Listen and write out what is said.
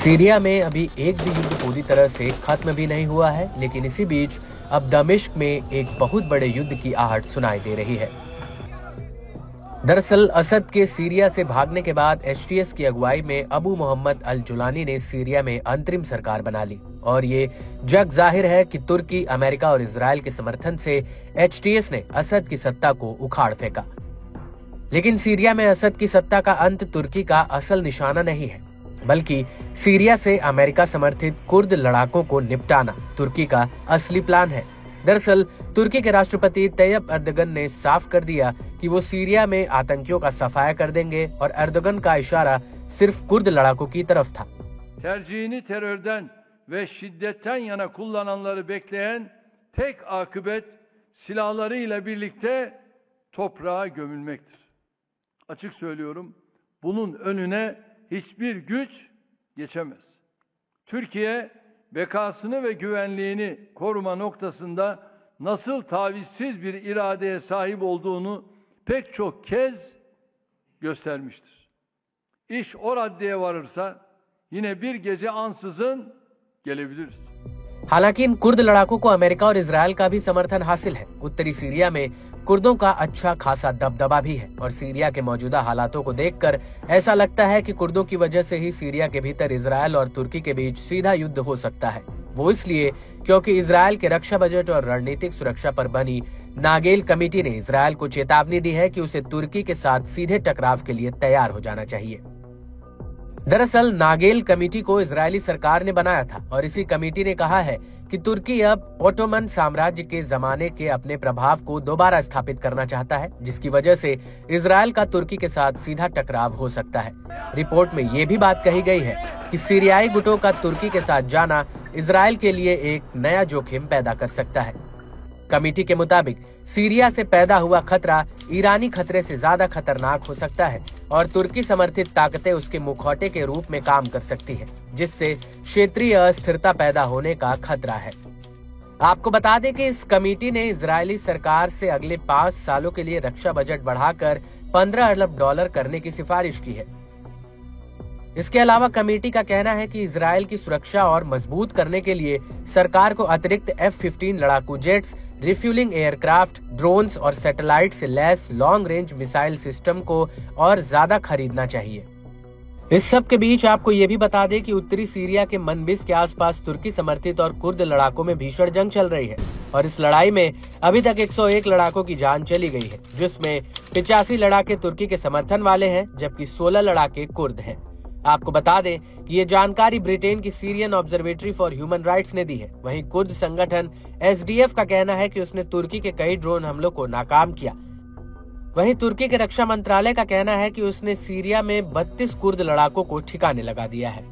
Syria में अभी एक भी युद्ध पूरी तरह से खत्म भी नहीं हुआ है, लेकिन इसी बीच अब दमिश्क में एक बहुत बड़े युद्ध की आहट सुनाई दे रही है। दरअसल असद के सीरिया से भागने के बाद एचटीएस की अगुवाई में अबू मोहम्मद अल जुलानी ने सीरिया में अंतरिम सरकार बना ली और ये जग जाहिर है कि तुर्की, अमेरिका और इजराइल के समर्थन से एचटीएस ने असद की सत्ता को उखाड़ फेंका। लेकिन सीरिया में असद की सत्ता का अंत तुर्की का असल निशाना नहीं है, बल्कि सीरिया से अमेरिका समर्थित कुर्द लड़ाकों को निपटाना तुर्की का असली प्लान है। दरअसल तुर्की के राष्ट्रपति तैयब एर्दोगन ने साफ कर दिया कि वो सीरिया में आतंकियों का सफाया कर देंगे और एर्दोगन का इशारा सिर्फ कुर्द लड़ाकों की तरफ था। Tercihini terörden ve şiddetten yana kullananları bekleyen tek akıbet silahlarıyla birlikte toprağa gömülmektir. Açık söylüyorum, bunun önüne hiçbir güç geçemez. Türkiye bekasını ve güvenliğini koruma noktasında nasıl tavizsiz bir iradeye sahip olduğunu pek çok kez göstermiştir. İş o raddeye varırsa yine bir gece ansızın gelebiliriz. हालांकि इन Kurd लड़ाकों को America और Israel का भी समर्थन हासिल है। उत्तरी सीरिया में कुर्दों का अच्छा खासा दबदबा भी है और सीरिया के मौजूदा हालातों को देखकर ऐसा लगता है कि कुर्दों की वजह से ही सीरिया के भीतर इजराइल और तुर्की के बीच सीधा युद्ध हो सकता है। वो इसलिए क्योंकि इजराइल के रक्षा बजट और रणनीतिक सुरक्षा पर बनी नागेल कमेटी ने इजराइल को चेतावनी दी है कि उसे तुर्की के साथ सीधे टकराव के लिए तैयार हो जाना चाहिए। दरअसल नागेल कमेटी को इजरायली सरकार ने बनाया था और इसी कमेटी ने कहा है कि तुर्की अब ओटोमन साम्राज्य के जमाने के अपने प्रभाव को दोबारा स्थापित करना चाहता है, जिसकी वजह से इजराइल का तुर्की के साथ सीधा टकराव हो सकता है। रिपोर्ट में ये भी बात कही गई है कि सीरियाई गुटों का तुर्की के साथ जाना इजराइल के लिए एक नया जोखिम पैदा कर सकता है। कमेटी के मुताबिक सीरिया से पैदा हुआ खतरा ईरानी खतरे से ज्यादा खतरनाक हो सकता है और तुर्की समर्थित ताकतें उसके मुखौटे के रूप में काम कर सकती है, जिससे क्षेत्रीय अस्थिरता पैदा होने का खतरा है। आपको बता दें कि इस कमेटी ने इजरायली सरकार से अगले 5 सालों के लिए रक्षा बजट बढ़ाकर $15 अरब करने की सिफारिश की है। इसके अलावा कमेटी का कहना है कि इजराइल की सुरक्षा और मजबूत करने के लिए सरकार को अतिरिक्त F-15 लड़ाकू जेट्स, रिफ्यूलिंग एयरक्राफ्ट, ड्रोन्स और सैटेलाइट से lace long range missile system को और ज्यादा खरीदना चाहिए। इस सब के बीच आपको ये भी बता दें कि उत्तरी सीरिया के मनबिस के आसपास तुर्की समर्थित और कुर्द लड़ाकों में भीषण जंग चल रही है और इस लड़ाई में अभी तक 101 लड़ाकों की जान चली गई है, जिसमें 85 लड़ाके तुर्की के समर्थन वाले हैं, जबकि 16 लड़ाके कुर्द हैं। आपको बता दें कि ये जानकारी ब्रिटेन की Syrian observatory for human rights ने दी है। वहीं कुर्द संगठन SDF का कहना है कि उसने तुर्की के कई ड्रोन हमलों को नाकाम किया। वहीं तुर्की के रक्षा मंत्रालय का कहना है कि उसने सीरिया में 32 कुर्द लड़ाकों को ठिकाने लगा दिया है।